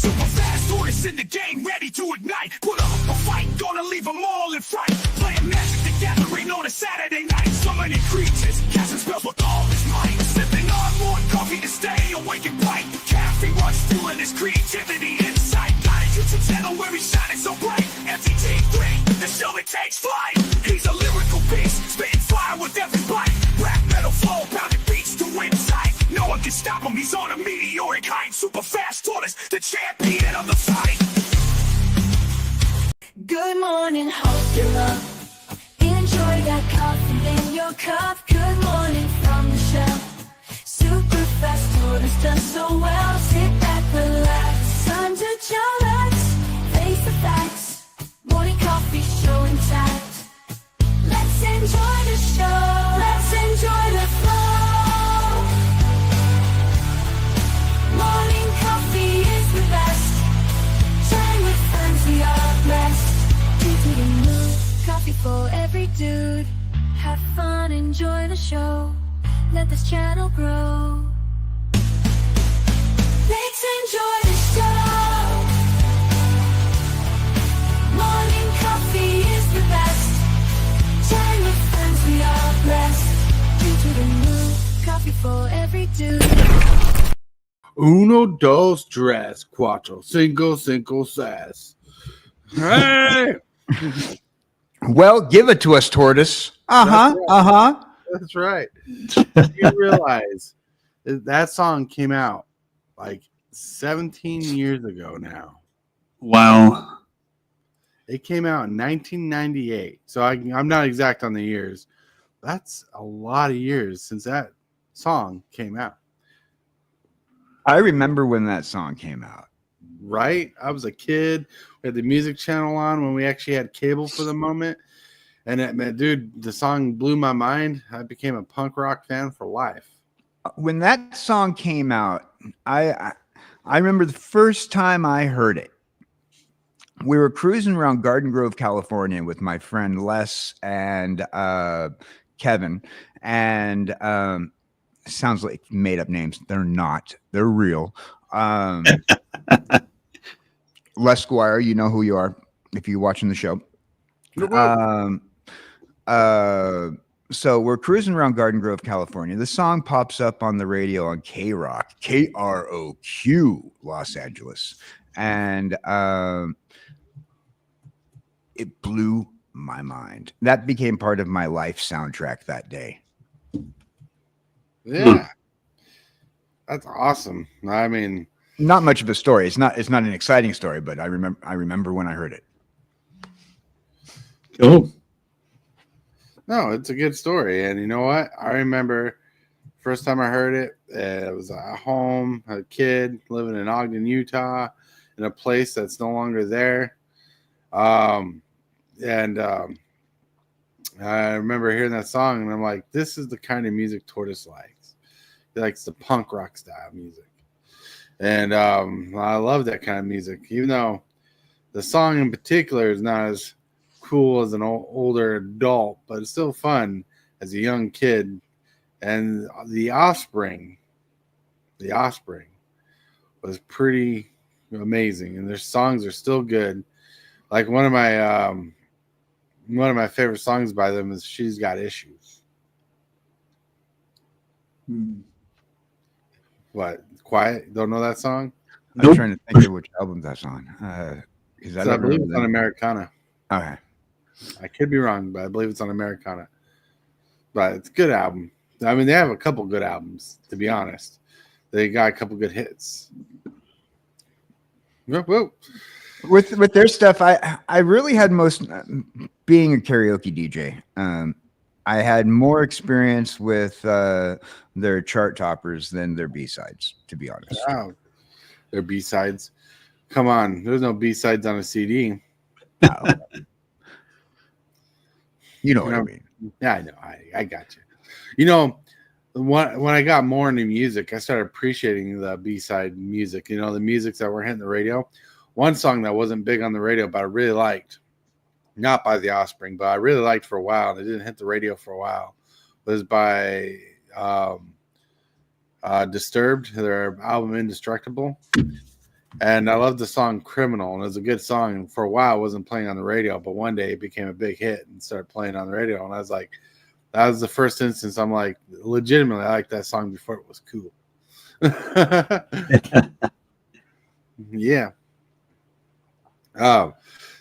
Super fast tortoise in the game, ready to ignite. Put up a fight, gonna leave them all in fright. Playing Magic the Gathering on a Saturday night. Summoning creatures, casting spells with all his might. Sipping on more coffee to stay awake and bright. Caffeine rush, fueling his creativity inside. Got a YouTube channel where he's shining so bright. MTG3, the show that takes flight. He's a lyrical beast, spitting fire with every bite. Rap metal flow, pounding beats to insight. No one can stop him, he's on a meteoric height. Super fast tortoise, the champion of the fight. Good morning, hope you're up. Enjoy that coffee in your cup. Good morning from the shelf. Super fast tortoise does so well. Sit back, relax, time to chillax. Face the facts, morning coffee show intact. Let's enjoy the show, let's enjoy the flow. Morning coffee is the best. Chatting with friends, we are blessed. Coffee for every dude. Have fun, enjoy the show. Let this channel grow. Let's enjoy the show. Morning coffee is the best. Chatting with friends, we are blessed. Due to the mood, coffee for every dude. Uno, dos, tres, cuatro, cinco, cinco, seis. Hey! Well, give it to us, tortoise. That's right. You realize that song came out like 17 years ago now. Wow. It came out in 1998. So I'm not exact on the years. That's a lot of years since that song came out. I remember when that song came out. Right? I was a kid. We had the music channel on when we actually had cable for the moment. And dude, the song blew my mind. I became a punk rock fan for life. When that song came out, I remember the first time I heard it. We were cruising around Garden Grove, California with my friend Les and Kevin. And sounds like made up names. They're not. They're real. Les Squire, you know who you are if you're watching the show. So we're cruising around Garden Grove, California. The song pops up on the radio on K-Rock, KROQ, Los Angeles. And it blew my mind. That became part of my life soundtrack that day. Yeah. That's awesome. I mean, not much of a story. It's not an exciting story, but I remember when I heard it. Cool. No, it's a good story. And you know what? I remember first time I heard it, it was at home, a kid living in Ogden, Utah, in a place that's no longer there. I remember hearing that song, and I'm like, this is the kind of music Tortoise likes. He likes the punk rock style music. And I love that kind of music, even though the song in particular is not as cool as an older adult, but it's still fun as a young kid. And the Offspring was pretty amazing, and their songs are still good. Like one of my favorite songs by them is "She's Got Issues." What? Quiet? Don't know that song? I'm trying to think of which album that's on. I believe it's on Americana. Okay. I could be wrong, but I believe it's on Americana. But it's a good album. I mean, they have a couple good albums, to be honest. They got a couple good hits. Whoa. With their stuff, I really had most being a karaoke DJ. I had more experience with their chart toppers than their B-sides, to be honest. Wow. Their B-sides. Come on. There's no B-sides on a CD. No. You know what I mean. Yeah, I know. I got you. You know, when I got more into music, I started appreciating the B-side music. You know, the musics that were hitting the radio. One song that wasn't big on the radio, but I really liked, not by the Offspring, but I really liked for a while, and it didn't hit the radio for a while, was by Disturbed, their album Indestructible. And I love the song "Criminal," and it was a good song. And for a while, it wasn't playing on the radio, but one day it became a big hit and started playing on the radio. And I was like, that was the first instance I'm like, legitimately, I liked that song before it was cool. Yeah. Oh,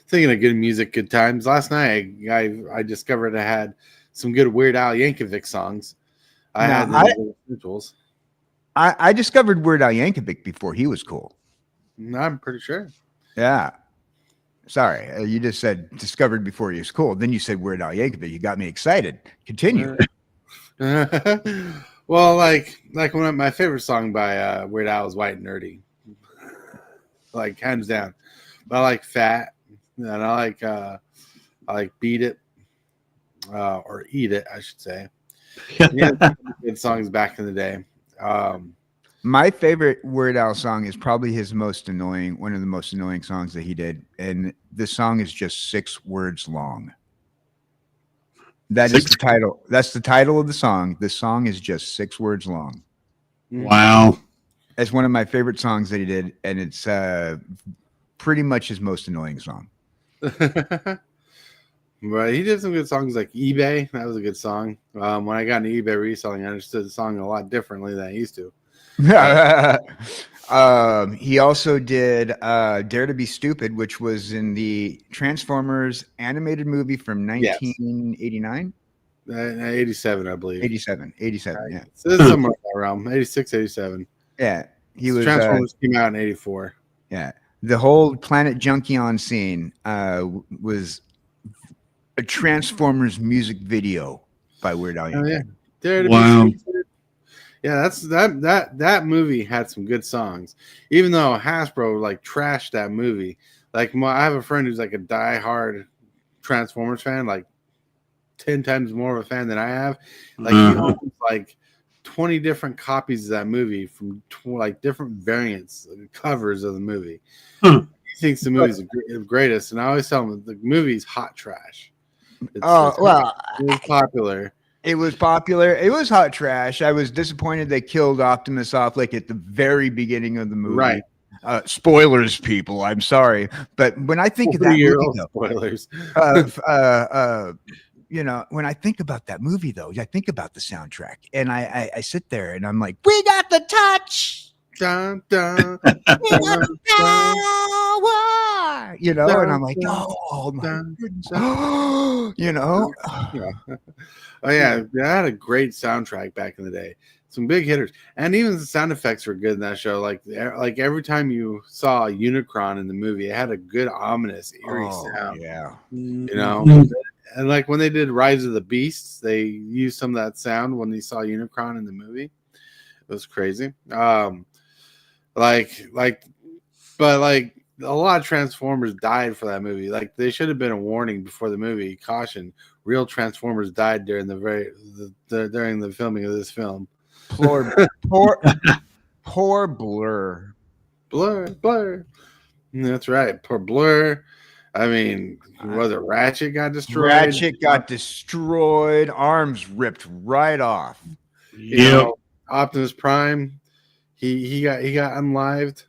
thinking of good music, good times. Last night, I discovered I had some good Weird Al Yankovic songs. I discovered Weird Al Yankovic before he was cool. I'm pretty sure. Yeah. Sorry, you just said discovered before he was cool. Then you said Weird Al Yankovic. You got me excited. Continue. Well, like one of my favorite song by Weird Al is "White and Nerdy," like hands down. But I like "Fat," and I like "Beat It" or "Eat It," I should say. Yeah, good songs back in the day. My favorite Weird Al song is probably his most annoying, one of the most annoying songs that he did. And this song is just 6 words long. That is the title. That's the title of the song. The song is just 6 words long. Wow. It's one of my favorite songs that he did. And it's pretty much his most annoying song. But he did some good songs like "eBay." That was a good song. When I got into eBay reselling, I understood the song a lot differently than I used to. He also did Dare to Be Stupid, which was in the Transformers animated movie from 1989. 87, I believe. 87, yeah. So this is somewhere around 86, 87. Yeah. He was Transformers came out in 84. Yeah. The whole Planet Junkion scene was a Transformers music video by Weird Al Yankovic. Oh, yeah. Dare to Be Stupid. Yeah, that movie had some good songs. Even though Hasbro like trashed that movie. Like I have a friend who's like a diehard Transformers fan, like 10 times more of a fan than I have. Like he owns like 20 different copies of that movie from like different variants, covers of the movie. He thinks the movie's the greatest, and I always tell him the movie's hot trash. It's popular. It was popular. It was hot trash. I was disappointed they killed Optimus off like at the very beginning of the movie. Right. Spoilers, people. I'm sorry, but when I think of that movie, spoilers. You know, when I think about that movie, though, I think about the soundtrack, and I sit there and I'm like, we got the touch. Dun, dun, We got the power. You know, and I'm like, oh my goodness. You know. Oh yeah, they had a great soundtrack back in the day. Some big hitters, and even the sound effects were good in that show. Like every time you saw a Unicron in the movie, it had a good ominous, eerie sound. Yeah, you know. And like when they did Rise of the Beasts, they used some of that sound when they saw Unicron in the movie. It was crazy. But a lot of Transformers died for that movie. Like they should have been a warning before the movie. Caution: real Transformers died during during the filming of this film. Poor Blur. Blur. That's right. Poor Blur. I mean, was it Ratchet got destroyed? Ratchet got destroyed. Arms ripped right off. You know, Optimus Prime. He got unlived.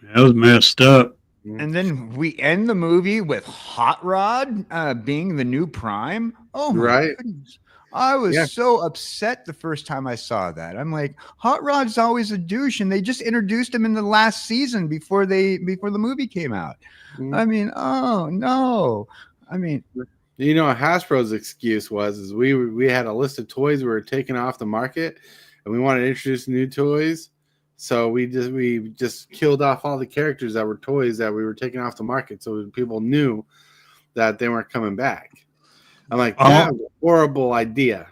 That was messed up. And then we end the movie with Hot Rod being the new Prime. Oh my goodness. I was so upset the first time I saw that. I'm like, Hot Rod's always a douche, and they just introduced him in the last season before the movie came out. I mean, oh no. I mean, you know, Hasbro's excuse was we had a list of toys we were taking off the market, and we wanted to introduce new toys. So we just killed off all the characters that were toys that we were taking off the market, so people knew that they weren't coming back. I'm like, that was a horrible idea.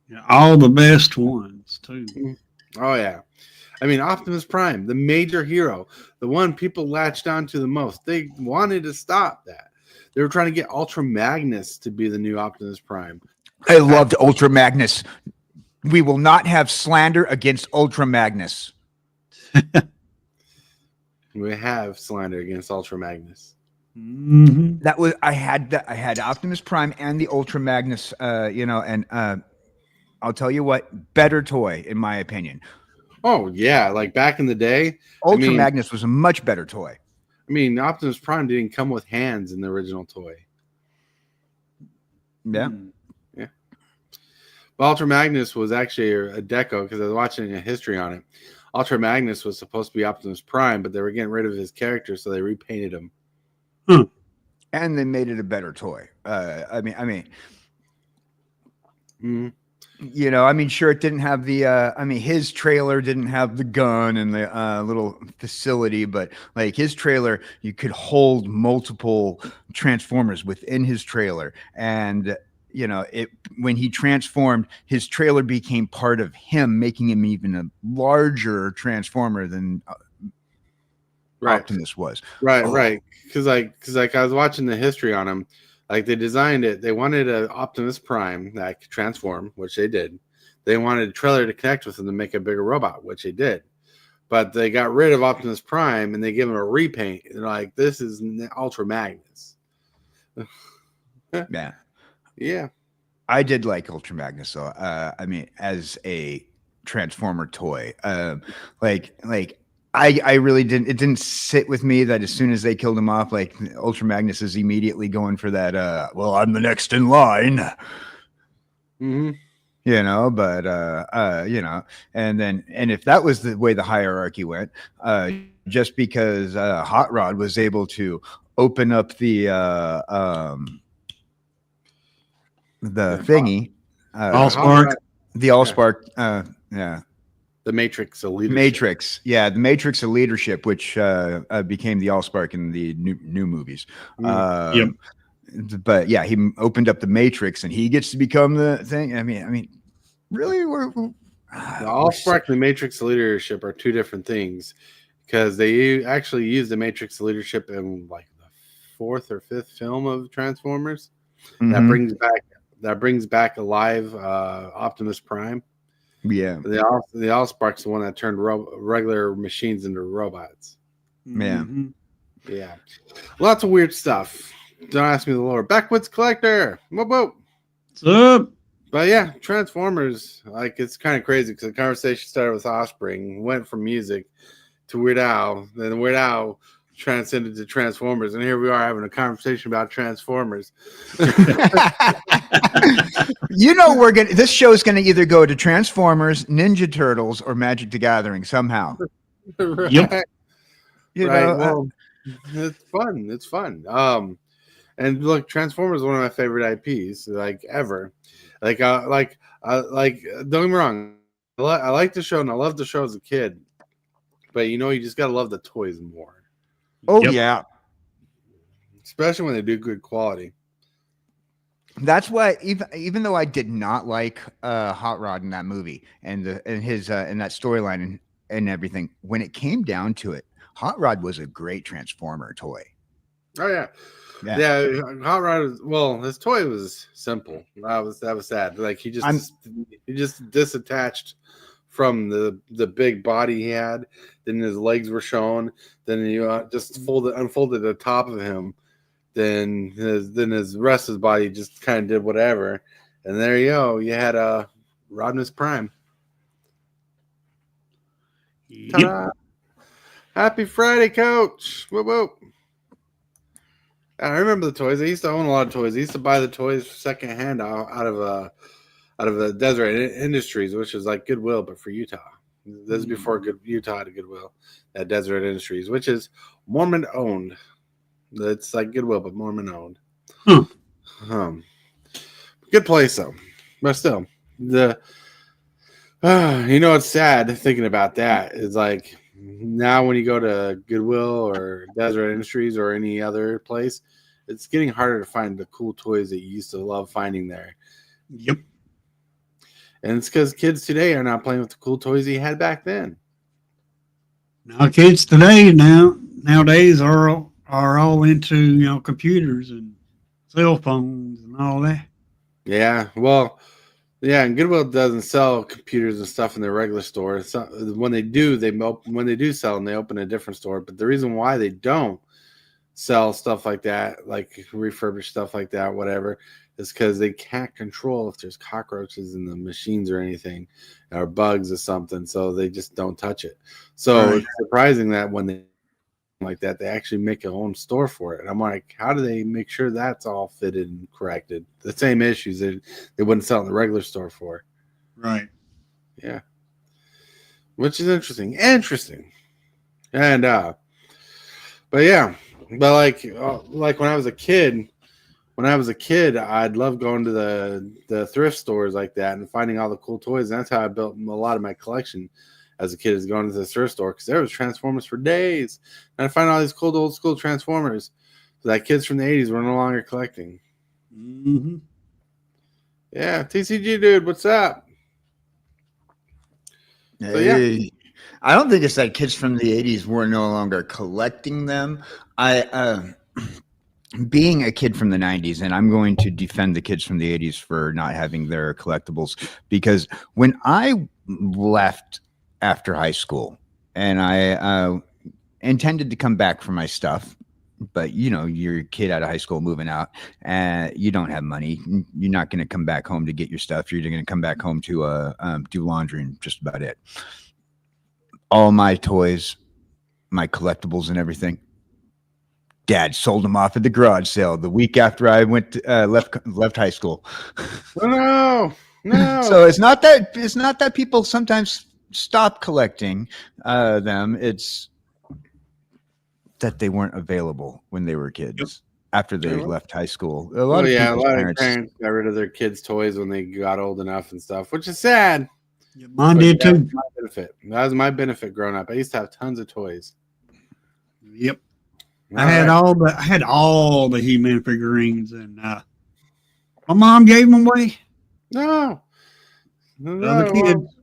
Yeah, all the best ones too. Oh yeah, I mean Optimus Prime, the major hero, the one people latched onto the most. They wanted to stop that. They were trying to get Ultra Magnus to be the new Optimus Prime. I loved Ultra Magnus. We will not have slander against Ultra Magnus. We have slander against Ultra Magnus. Mm-hmm. That was I had Optimus Prime and the Ultra Magnus, and I'll tell you what, better toy in my opinion. Oh yeah, like back in the day. Ultra Magnus was a much better toy. I mean, Optimus Prime didn't come with hands in the original toy. Yeah. Yeah. But Ultra Magnus was actually a deco because I was watching a history on it. Ultra Magnus was supposed to be Optimus Prime, but they were getting rid of his character, so they repainted him. And they made it a better toy. I mean, you know, I mean, sure, it didn't have the. I mean, his trailer didn't have the gun and the little facility, but like his trailer, you could hold multiple Transformers within his trailer, and you know, it when he transformed, his trailer became part of him, making him even a larger Transformer than Optimus was. Right. Because I was watching the history on him. Like they designed it, they wanted an Optimus Prime that could transform, which they did. They wanted a trailer to connect with him to make a bigger robot, which they did. But they got rid of Optimus Prime and they gave him a repaint. They're like, this is Ultra Magnus. Yeah. Yeah. I did like Ultra Magnus, though. I mean, as a Transformer toy, I really didn't. It didn't sit with me that as soon as they killed him off, like Ultra Magnus is immediately going for that. Well, I'm the next in line. Mm-hmm. You know, but you know, and if that was the way the hierarchy went, just because Hot Rod was able to open up the thingy, Allspark. the Allspark, yeah. The Matrix of Leadership. The Matrix of Leadership, which became the Allspark in the new movies. Yep. But yeah, he opened up the Matrix, and he gets to become the thing. I mean, really, the Allspark and the Matrix of Leadership are two different things because they actually use the Matrix of Leadership in like the 4th or 5th film of Transformers. Mm-hmm. That brings back alive Optimus Prime. Yeah, the Allspark's the one that turned regular machines into robots. Yeah, yeah, lots of weird stuff. Don't ask me the lore. Backwoods Collector. Whoop. What's up? But yeah, Transformers. Like it's kind of crazy because the conversation started with Offspring, went from music to Weird Al, then Weird Al transcended to Transformers, and here we are having a conversation about Transformers. You know, this show is gonna either go to Transformers, Ninja Turtles, or Magic the Gathering somehow. Right. Yep. You Right. know, Well, it's fun. And look, Transformers is one of my favorite IPs, like ever. Like don't get me wrong, I like the show and I loved the show as a kid, but you know, you just gotta love the toys more. oh Yep. yeah, Especially when they do good quality. that's why even though I did not like Hot Rod in that movie and his in that storyline and everything, when it came down to it, Hot Rod was a great Transformer toy. Oh yeah. Yeah. Hot Rod his toy was simple. That was sad. Like he just disattached from the big body he had. Then his legs were shown. Then you just unfolded the top of him. Then his rest of his body just kind of did whatever. And there you go. You had Rodimus Prime. Yep. Happy Friday, Coach. Whoop whoop. I remember the toys. I used to own a lot of toys. I used to buy the toys secondhand out of the Desert Industries, which is like Goodwill, but for Utah. This is before Utah had a Goodwill at Desert Industries, which is Mormon owned. It's like Goodwill, but Mormon owned. Good place though, but still, you know, it's sad thinking about that. It's like now when you go to Goodwill or Desert Industries or any other place, it's getting harder to find the cool toys that you used to love finding there. Yep. And it's because kids today are not playing with the cool toys you had back then. Now kids today nowadays are all into computers and cell phones and all that. Yeah, well, yeah, and Goodwill doesn't sell computers and stuff in their regular store. So when they do sell them, they open a different store. But the reason why they don't sell stuff like that, like refurbished stuff like that, whatever, is because they can't control if there's cockroaches in the machines or anything, or bugs or something. So they just don't touch it. So Right. it's surprising that when they like that, they actually make a own store for it. And I'm like, how do they make sure that's all fitted and corrected? The same issues they wouldn't sell in the regular store for. Right. Yeah. Which is interesting. Interesting. And but yeah. But like when I was a kid, I'd love going to the thrift stores like that and finding all the cool toys. And that's how I built a lot of my collection as a kid, is going to the thrift store, because there was Transformers for days. And I find all these cool old school Transformers that kids from the 80s were no longer collecting. Mm-hmm. Yeah, TCG dude, what's up? So, yeah. Hey, I don't think it's that kids from the 80s were no longer collecting them. Being a kid from the 90s, and I'm going to defend the kids from the 80s for not having their collectibles, because when I left after high school and I intended to come back for my stuff, but you're a kid out of high school moving out and you don't have money. You're not going to come back home to get your stuff. You're going to come back home to do laundry and just about it. All my toys, my collectibles and everything, Dad sold them off at the garage sale the week after I went to, left high school. No. So it's not that people sometimes stop collecting them. It's that they weren't available when they were kids. Yep. After they left high school. A A lot lot of parents got rid of their kids' toys when they got old enough and stuff, which is sad. Yeah, mine did That was too. my benefit. That was my benefit growing up. I used to have tons of toys. Yep. I had all the He-Man figurines, and my mom gave them away. No. Other kids.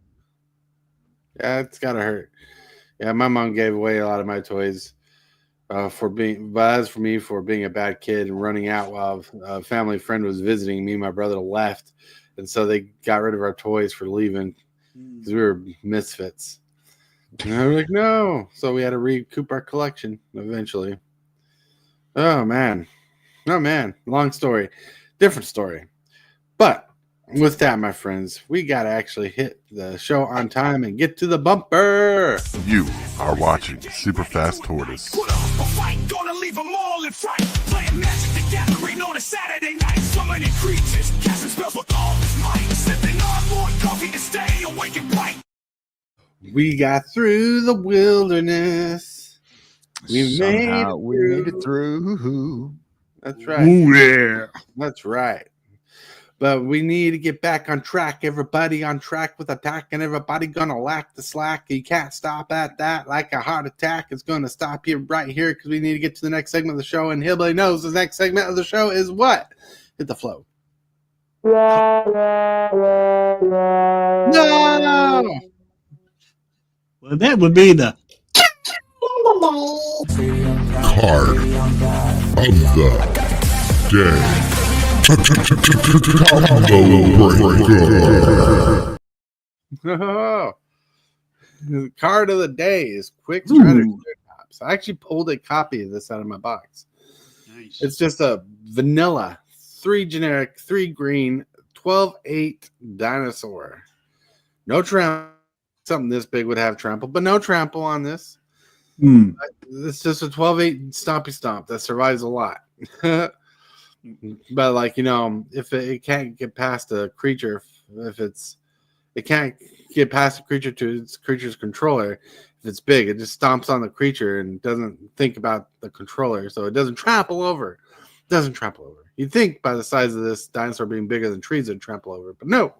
Yeah, it's gotta hurt. Yeah, my mom gave away a lot of my toys for being a bad kid and running out while a family friend was visiting. Me and my brother left, and so they got rid of our toys for leaving because we were misfits. And I was like, no. So we had to recoup our collection eventually. Oh man. Long story. Different story. But with that, my friends, we got to actually hit the show on time and get to the bumper. You are watching Super Fast Tortoise. Put up a fight, gonna leave them all in fright. Playing Magic the Gathering on a Saturday night. Summoning creatures, casting spells with all his might. Sipping on more coffee to stay awake and bright. We got through the wilderness. We made it through. That's right. Ooh, yeah. That's right. But we need to get back on track. Everybody on track with attack, and everybody gonna lack the slack. You can't stop at that like a heart attack. It's gonna stop you right here because we need to get to the next segment of the show. And Hillbilly knows the next segment of the show is what? Hit the flow. No! Well, that would be the Card of the day. Combo breaker. The card of the day is Quick Ooh. Strategy Tops. I actually pulled a copy of this out of my box. nice. It's just a vanilla, 3 generic, 3 green, 12-8 dinosaur. No trample. Something this big would have trample, but no trample on this. It's just a 12-8 stompy stomp that survives a lot. But if it can't get past a creature, it can't get past a creature to its creature's controller. If it's big, it just stomps on the creature and doesn't think about the controller, so it doesn't trample over. You'd think by the size of this dinosaur being bigger than trees, it'd trample over, but no.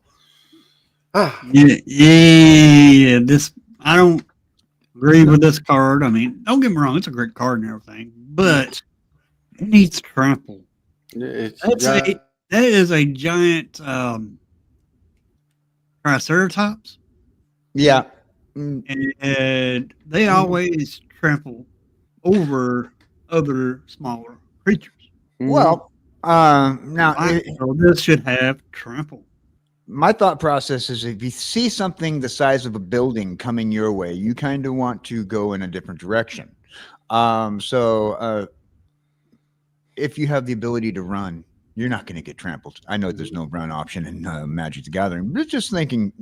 Yeah. This I don't agree with this card. I mean, don't get me wrong; it's a great card and everything, but it needs trample. That is a giant Triceratops, Yeah. and they always trample over other smaller creatures. Well, now So this should have trample. my thought process is if you see something the size of a building coming your way, you kind of want to go in a different direction. So if you have the ability to run, you're not going to get trampled. I know there's no run option in Magic the Gathering, but just thinking,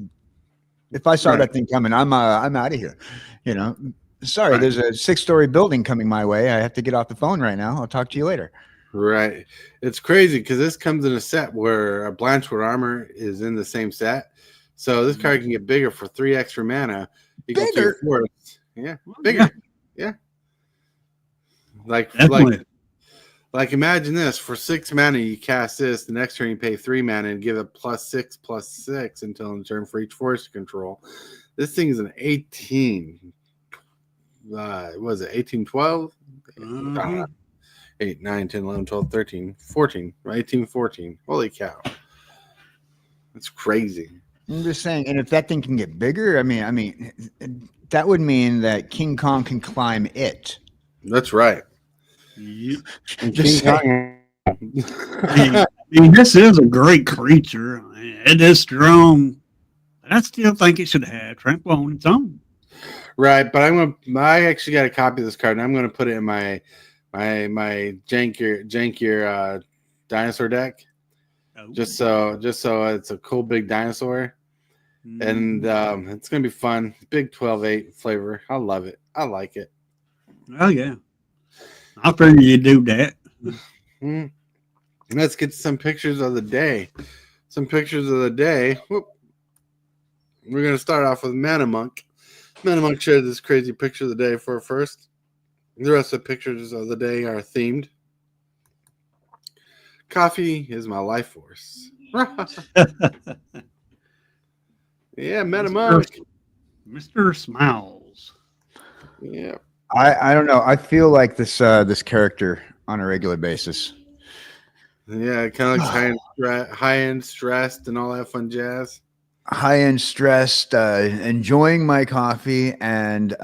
if I saw that thing coming, I'm out of here. You know, sorry, there's a 6-story building coming my way. I have to get off the phone right now. I'll talk to you later. Right. It's crazy because this comes in a set where a Blanchwood Armor is in the same set. So this card can get bigger for 3 extra mana. You go through 4. Yeah. Bigger. Yeah. Like imagine this. For 6 mana, you cast this. The next turn you pay 3 mana and give it +6/+6 until in turn for each force you control. This thing is an 18. What was it? 18, 12? 8, 9, 10, 11, 12, 13, 14, 18, 14. Holy cow. That's crazy. I'm just saying, and if that thing can get bigger, I mean, that would mean that King Kong can climb it. That's right. Just saying. I mean, this is a great creature. It is strong. I still think it should have trample on its own. Right, but I actually got a copy of this card, and I'm gonna put it in my jankier dinosaur deck. Just so it's a cool big dinosaur. And it's gonna be fun. Big 12/8 flavor. I love it. I like it. Oh yeah. I figured you'd do that. Let's get some pictures of the day. Whoop. We're gonna start off with Mana Monk. Mana Monk shared this crazy picture of the day for first. The rest of the pictures of the day are themed. Coffee is my life force. Yeah, Mana Monk. Mr. Smiles. Yeah. I don't know. I feel like this character on a regular basis. Yeah, it kind of looks high-end stressed and all that fun jazz. High-end stressed, enjoying my coffee, and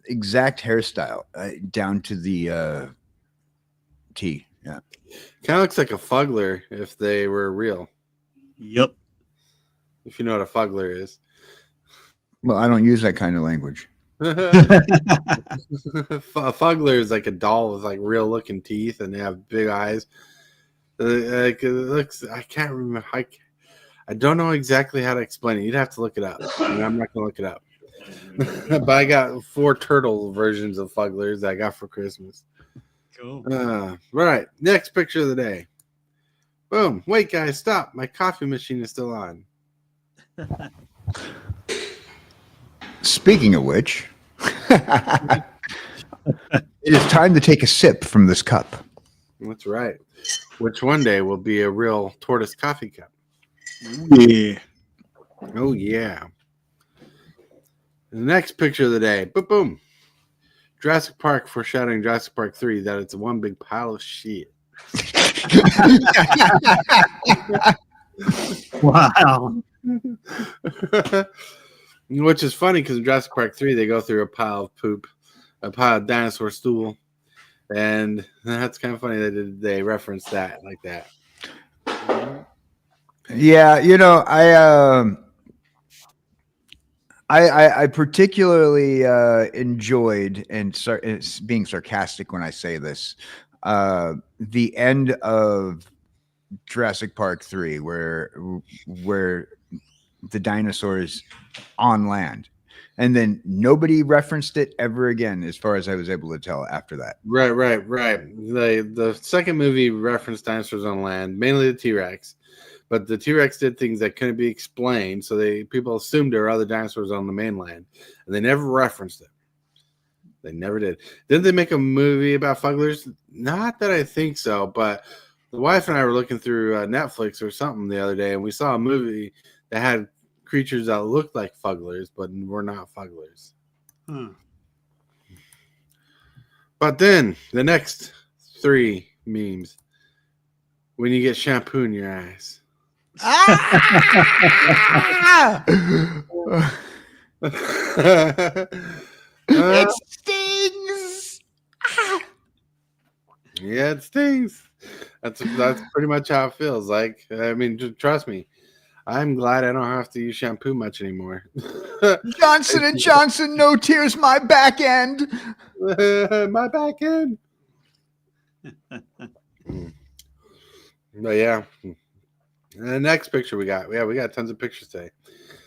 exact hairstyle down to the T. Yeah. Kind of looks like a Fuggler if they were real. Yep. If you know what a Fuggler is. Well, I don't use that kind of language. A Fuggler is like a doll with like real looking teeth and they have big eyes. Like it looks, I can't remember. I don't know exactly how to explain it. You'd have to look it up. And I'm not gonna look it up. But I got 4 turtle versions of Fugglers that I got for Christmas. Cool. Right. Next picture of the day. Boom. Wait, guys, stop. My coffee machine is still on. Speaking of which, it is time to take a sip from this cup. That's right. Which one day will be a real tortoise coffee cup. Yeah. Oh, yeah. The next picture of the day. Boom, boom. Jurassic Park foreshadowing Jurassic Park 3 that it's one big pile of shit. Wow. Which is funny because in Jurassic Park 3 they go through a pile of poop, a pile of dinosaur stool, and that's kind of funny that they referenced that like that. Yeah, you know, I particularly enjoyed, and it's being sarcastic when I say this, the end of Jurassic Park 3 where the dinosaurs on land, and then nobody referenced it ever again as far as I was able to tell after that. Right. The second movie referenced dinosaurs on land, mainly the T-Rex, but the T-Rex did things that couldn't be explained, so people assumed there were other dinosaurs on the mainland, and they never referenced it. They never did. Didn't they make a movie about Fugglers? Not that I think so, but the wife and I were looking through Netflix or something the other day, and we saw a movie that had creatures that looked like Fugglers, but were not Fugglers. But then, the next 3 memes. When you get shampoo in your eyes. It stings. Yeah, it stings. That's pretty much how it feels. Like, I mean, just trust me. I'm glad I don't have to use shampoo much anymore. Johnson & Johnson, no tears, my back end. My back end. But yeah. And the next picture we got tons of pictures today.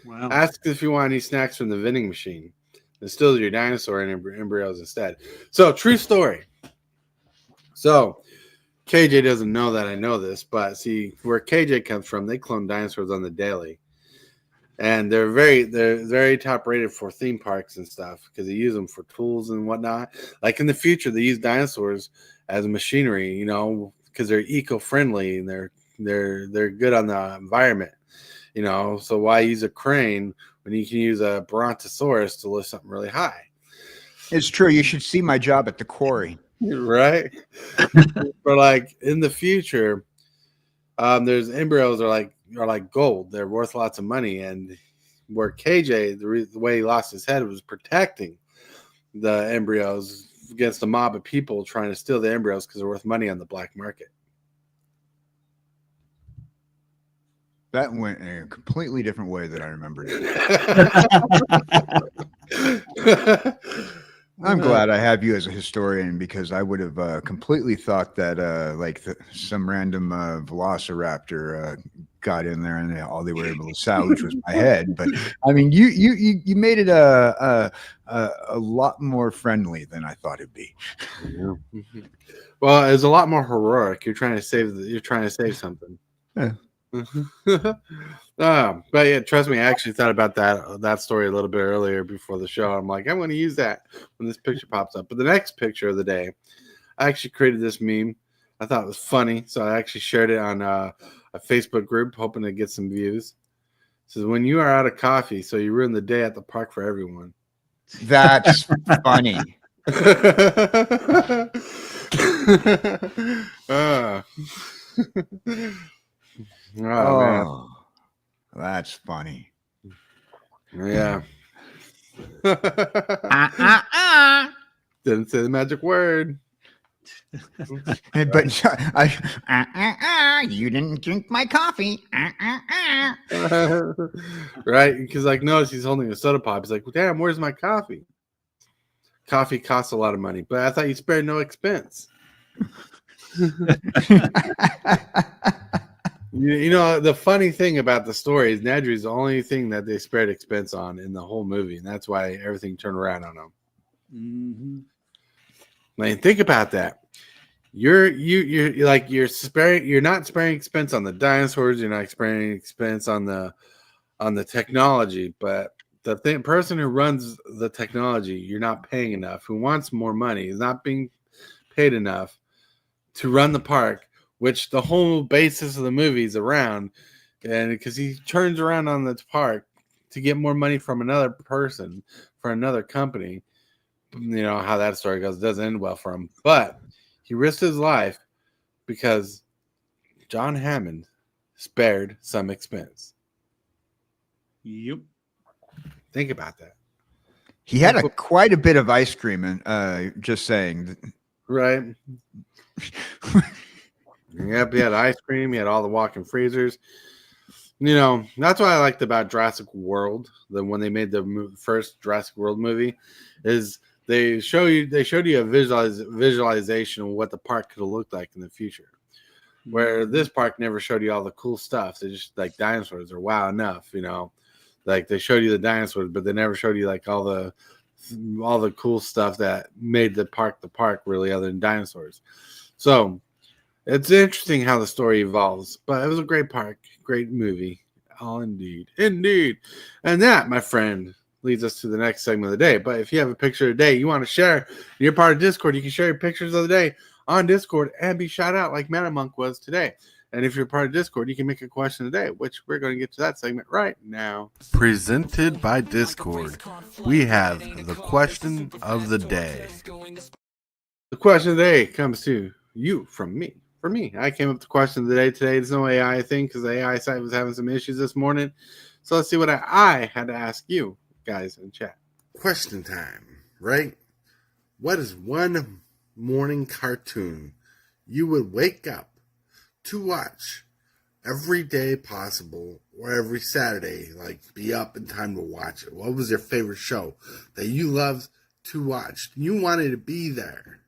Wow. Ask if you want any snacks from the vending machine. It stills your dinosaur and embryos instead. So, true story. So, KJ doesn't know that I know this, but see, where KJ comes from, they clone dinosaurs on the daily. And they're very top rated for theme parks and stuff because they use them for tools and whatnot. Like in the future, they use dinosaurs as machinery, you know, because they're eco-friendly and they're good on the environment, you know. So why use a crane when you can use a brontosaurus to lift something really high? It's true. You should see my job at the quarry. Right? But like in the future, there's embryos are like gold. They're worth lots of money. And where KJ, the way he lost his head was protecting the embryos against a mob of people trying to steal the embryos because they're worth money on the black market. That went in a completely different way than I remembered it. I'm glad I have you as a historian because I would have completely thought that some random velociraptor got in there and all they were able to salvage was my head. But I mean, you made it a lot more friendly than I thought it'd be. Yeah. Well, it's a lot more heroic. You're trying to save something. Yeah. But yeah, trust me, I actually thought about that story a little bit earlier before the show. I'm like, I'm going to use that when this picture pops up. But the next picture of the day, I actually created this meme. I thought it was funny, so I actually shared it on a Facebook group, hoping to get some views. It says, when you are out of coffee, so you ruin the day at the park for everyone. That's funny. Man. That's funny. Yeah. Didn't say the magic word. But you didn't drink my coffee. Right? Because notice he's holding a soda pop. He's like, well, damn, where's my coffee? Coffee costs a lot of money, but I thought you spared no expense. You know, the funny thing about the story is Nedry's the only thing that they spared expense on in the whole movie, and that's why everything turned around on him. Mm-hmm. Like, think about that. You're not sparing expense on the dinosaurs. You're not sparing expense on the technology, but the person who runs the technology, you're not paying enough. Who wants more money is not being paid enough to run the park, which the whole basis of the movie is around. And because he turns around on the park to get more money from another person for another company. You know how that story goes. It doesn't end well for him. But he risked his life because John Hammond spared some expense. Yep. Think about that. He had quite a bit of ice cream, and just saying. Right. Yep, he had ice cream. He had all the walk-in freezers. You know, that's what I liked about Jurassic World. When they made the first Jurassic World movie, is they showed you a visualization of what the park could have looked like in the future. Where this park never showed you all the cool stuff. They just like dinosaurs are wow enough, you know. Like they showed you the dinosaurs, but they never showed you like all the cool stuff that made the park really, other than dinosaurs. So it's interesting how the story evolves, but it was a great park, great movie. Oh, indeed. And that, my friend, leads us to the next segment of the day. But if you have a picture of the day you want to share, and you're part of Discord, you can share your pictures of the day on Discord and be shout out like Mana Monk was today. And if you're part of Discord, you can make a question of the day, which we're going to get to that segment right now. Presented by Discord, we have the question of the day. The question of the day comes to you from me. For me, I came up with the question of the day today. There's no AI thing because the AI site was having some issues this morning. So let's see what I had to ask you guys in chat. Question time, right? What is one morning cartoon you would wake up to watch every day possible, or every Saturday, like be up in time to watch it? What was your favorite show that you loved to watch? You wanted to be there.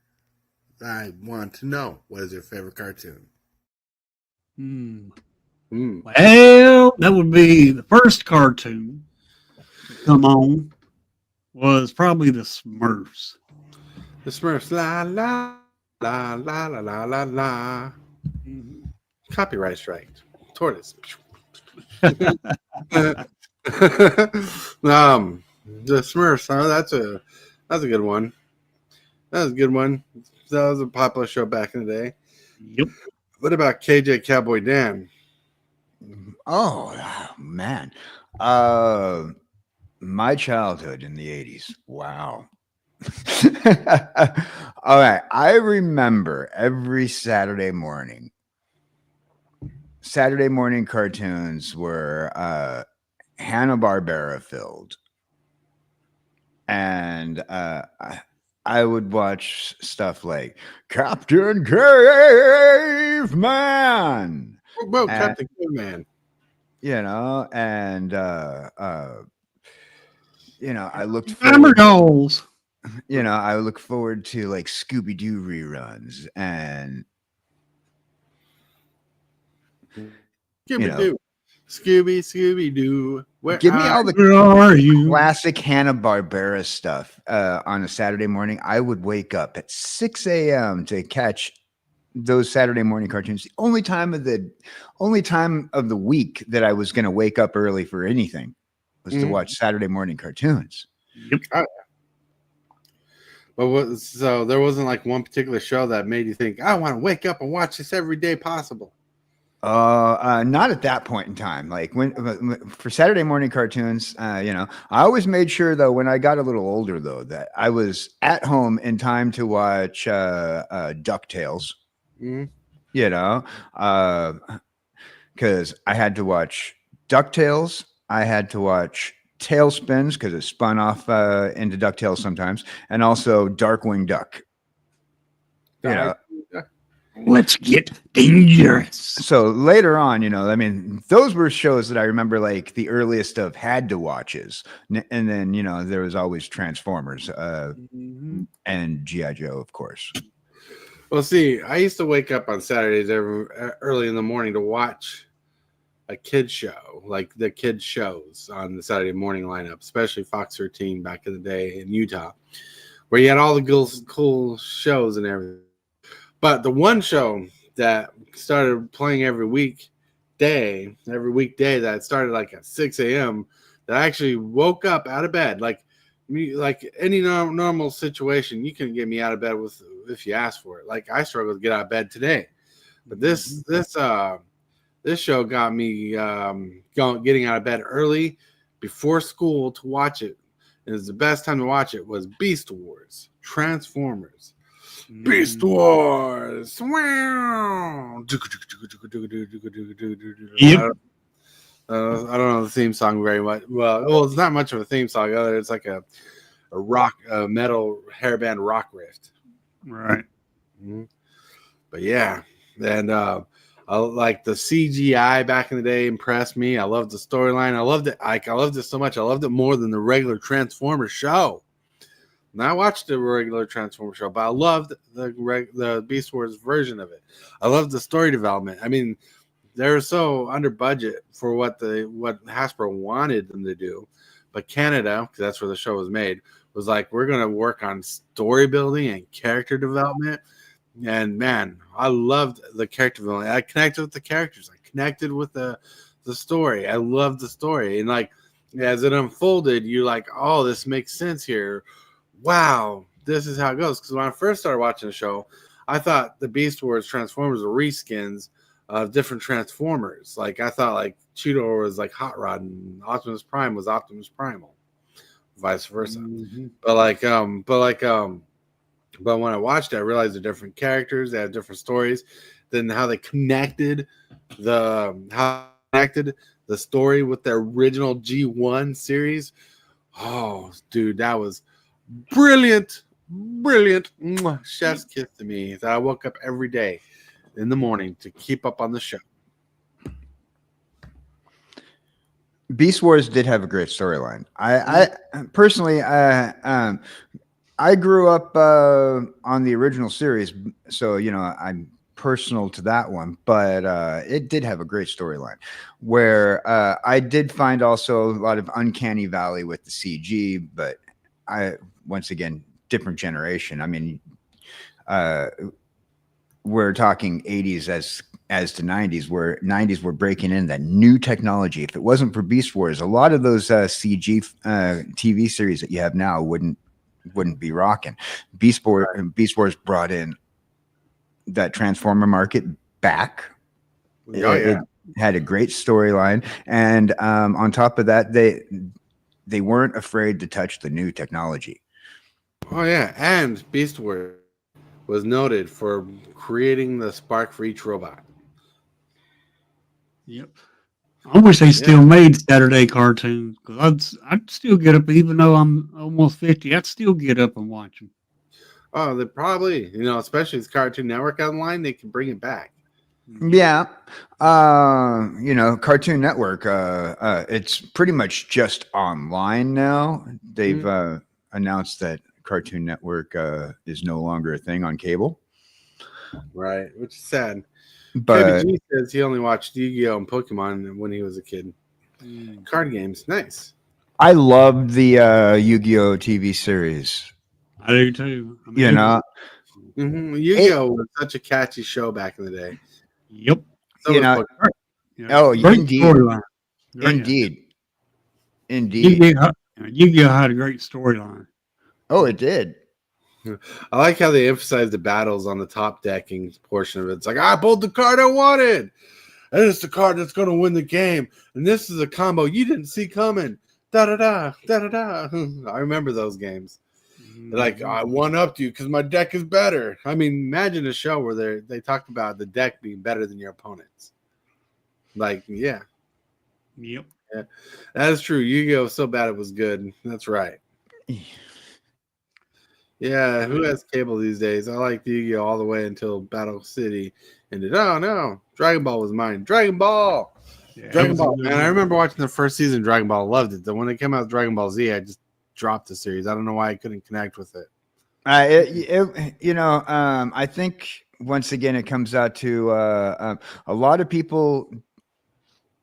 I want to know, what is your favorite cartoon? Hmm. Mm. Well, that would be the first cartoon to come on was probably the Smurfs. The Smurfs, la la la la la la la la. Mhm. Copyright strike. Tortoise. The Smurfs. Oh, that's a good one. That was a good one. That was a popular show back in the day. Yep. What about KJ Cowboy Dan? Oh, man. Uh, my childhood in the 80s. Wow. All right. I remember every Saturday morning. Saturday morning cartoons were Hanna-Barbera filled. And I would watch stuff like Captain Caveman. Whoa, And, Captain Caveman. and I looked Hammer forward, dolls. I look forward to like Scooby-Doo reruns and Scooby Doo. Scooby Doo. Where give me are all the Where are you? classic Hanna-Barbera stuff on a Saturday morning. I would wake up at 6 a.m. to catch those Saturday morning cartoons. The only time of the week that I was going to wake up early for anything was to watch Saturday morning cartoons. Yep. so there wasn't like one particular show that made you think, I want to wake up and watch this every day possible. Not at that point in time. Like when for Saturday morning cartoons, I always made sure though when I got a little older though that I was at home in time to watch DuckTales. Mm-hmm. Because I had to watch DuckTales. I had to watch Tailspins because it spun off into DuckTales sometimes, and also Darkwing Duck. Let's get dangerous. So later on, those were shows that I remember like the earliest of had to watches. And then, there was always Transformers and G.I. Joe, of course. Well, see, I used to wake up on Saturdays early in the morning to watch a kid show, like the kid shows on the Saturday morning lineup, especially Fox 13 back in the day in Utah, where you had all the cool shows and everything. But the one show that started playing every weekday that started like at 6 a.m. that I actually woke up out of bed, like any normal situation, you can get me out of bed if you ask for it. Like I struggle to get out of bed today, but this show got me getting out of bed early before school to watch it. It was the best time to watch it. Was Beast Wars, Transformers. Beast Wars. Wow. Yep. I don't know the theme song very much. Well, it's not much of a theme song. It's like a metal hairband rock riff. Right. Mm-hmm. But yeah, and I like the CGI back in the day impressed me. I loved the storyline. I loved it. I loved it so much. I loved it more than the regular Transformers show. And I watched the regular Transformers show, but I loved the Beast Wars version of it. I loved the story development. I mean, they were so under budget for what Hasbro wanted them to do, but Canada, because that's where the show was made, was like, we're going to work on story building and character development. And man, I loved the character development. I connected with the characters. I connected with the story. I loved the story, and like as it unfolded, you're like, oh, this makes sense here. Wow, this is how it goes. Because when I first started watching the show, I thought the Beast Wars Transformers were reskins of different Transformers. Like I thought like Cheetor was like Hot Rod and Optimus Prime was Optimus Primal, vice versa. Mm-hmm. But when I watched it, I realized they're different characters. They have different stories. Then how they connected the story with the original G1 series. Oh, dude, that was brilliant. Chef's kiss to me. That I woke up every day in the morning to keep up on the show. Beast Wars did have a great storyline. I personally, I grew up on the original series, so I'm personal to that one, but it did have a great storyline where I did find also a lot of uncanny valley with the CG, but once again, different generation. I mean, we're talking 80s as to 90s, where 90s were breaking in that new technology. If it wasn't for Beast Wars, a lot of those CG TV series that you have now wouldn't be rocking. Beast Wars brought in that Transformer market back. It had a great storyline, and on top of that, they weren't afraid to touch the new technology. Oh yeah, and Beast Wars was noted for creating the spark for each robot. Yep. I wish they still made Saturday cartoons, because I'd still get up, even though I'm almost 50. I'd still get up and watch them. Oh, they probably, especially as Cartoon Network online, they can bring it back. Yeah. Cartoon Network, it's pretty much just online now. They've announced that Cartoon Network is no longer a thing on cable. Right, which is sad. But Kevin G says he only watched Yu-Gi-Oh! And Pokemon when he was a kid. Card games, nice. I loved the Yu-Gi-Oh! TV series. I do too. I mean, Yu-Gi-Oh! Was such a catchy show back in the day. Yep. So Indeed. Yu-Gi-Oh! Had a great storyline. Oh, it did. I like how they emphasize the battles on the top decking portion of it. It's like, I pulled the card I wanted, and it's the card that's going to win the game, and this is a combo you didn't see coming. Da-da-da, da-da-da. I remember those games. Like, I one-upped you because my deck is better. I mean, imagine a show where they talked about the deck being better than your opponents. Like, yeah. Yep. Yeah, that is true. Yu-Gi-Oh! Was so bad it was good. That's right. Yeah, who has cable these days? I liked Yu-Gi-Oh! All the way until Battle City ended. Oh, no. Dragon Ball was mine. Dragon Ball! Yeah, Dragon Ball. Man, I remember watching the first season of Dragon Ball. Loved it. Then when it came out with Dragon Ball Z, I just dropped the series. I don't know why I couldn't connect with it. I think, once again, it comes out to a lot of people,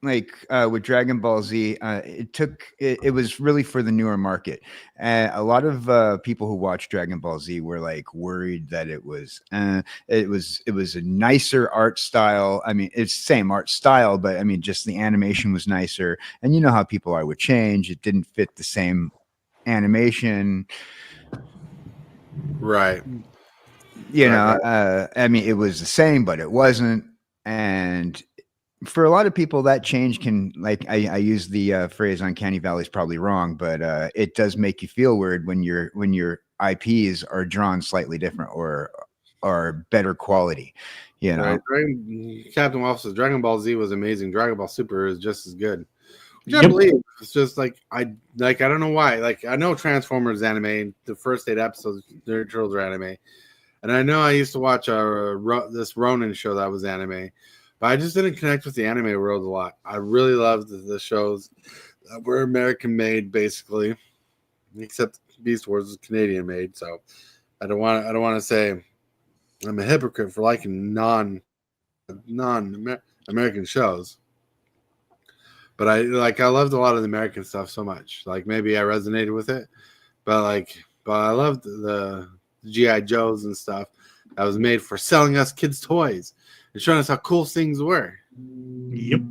like with Dragon Ball Z, it was really for the newer market. And a lot of people who watched Dragon Ball Z were like worried that it was a nicer art style. I mean, it's the same art style, but I mean, just the animation was nicer. And you know how people are with change. It didn't fit the same animation. Right. I mean, it was the same, but it wasn't. And for a lot of people, that change can, like, I use the phrase "uncanny valley" is probably wrong, but it does make you feel weird when your IPs are drawn slightly different or better quality. Right. Captain Wolf says Dragon Ball Z was amazing. Dragon Ball Super is just as good. Which I believe. It's just I don't know why. Like, I know Transformers anime, the first 8 episodes, they're Turtles are anime, and I know I used to watch this Ronin show that was anime. But I just didn't connect with the anime world a lot. I really loved the shows that were American made, basically, except Beast Wars is Canadian made. So I don't want to say I'm a hypocrite for liking non-American shows. But I loved a lot of the American stuff so much. Like, maybe I resonated with it, but I loved the G.I. Joes and stuff that was made for selling us kids toys and showing us how cool things were. Yep.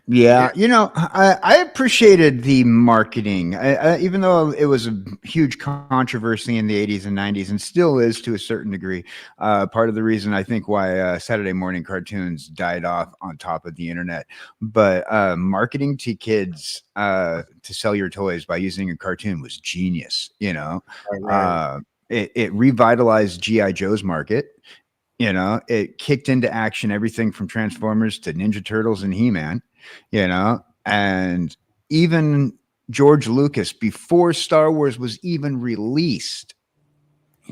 Yeah, I appreciated the marketing, even though it was a huge controversy in the 80s and 90s, and still is to a certain degree. Part of the reason I think why Saturday morning cartoons died off on top of the internet. But marketing to kids to sell your toys by using a cartoon was genius. Right. It revitalized G.I. Joe's market. It kicked into action everything from Transformers to Ninja Turtles and He-Man. And even George Lucas, before Star Wars was even released,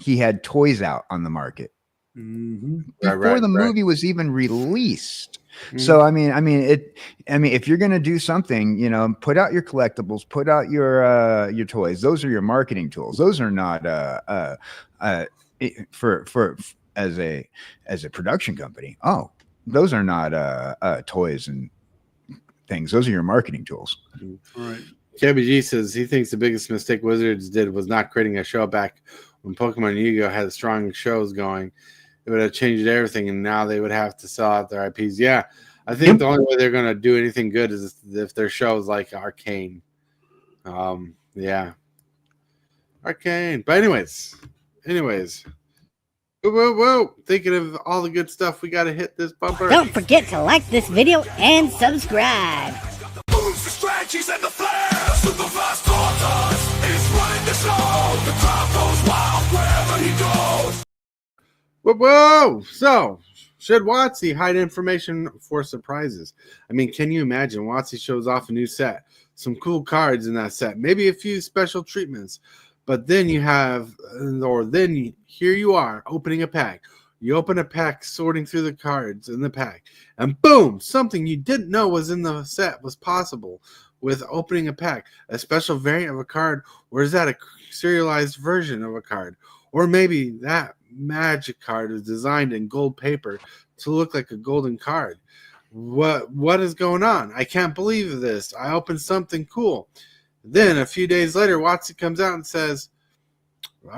he had toys out on the market before the movie was even released. So I mean, if you're gonna do something, put out your collectibles, put out your toys. Those are your marketing tools. Those are not for as a production company, oh, those are not toys and things. Those are your marketing tools. All right. KBG says he thinks the biggest mistake Wizards did was not creating a show back when Pokemon Yu-Gi-Oh had strong shows going. It would have changed everything, and now they would have to sell out their IPs. Yeah, I think the only way they're going to do anything good is if their shows like Arcane. Yeah, Arcane. But anyways. Whoa. Thinking of all the good stuff, we got to hit this bumper. Don't forget to like this video and subscribe. Moves, the strategies, and the flair. Super fast tortoise is running the show. The crowd goes wild wherever he goes. Whoa. So, should WOTC hide information for surprises? I mean, can you imagine WOTC shows off a new set, some cool cards in that set, maybe a few special treatments, but then here you are opening a pack. You open a pack, sorting through the cards in the pack, and boom, something you didn't know was in the set was possible with opening a pack, a special variant of a card, or is that a serialized version of a card? Or maybe that magic card is designed in gold paper to look like a golden card. What is going on? I can't believe this. I opened something cool. Then a few days later, WOTC comes out and says,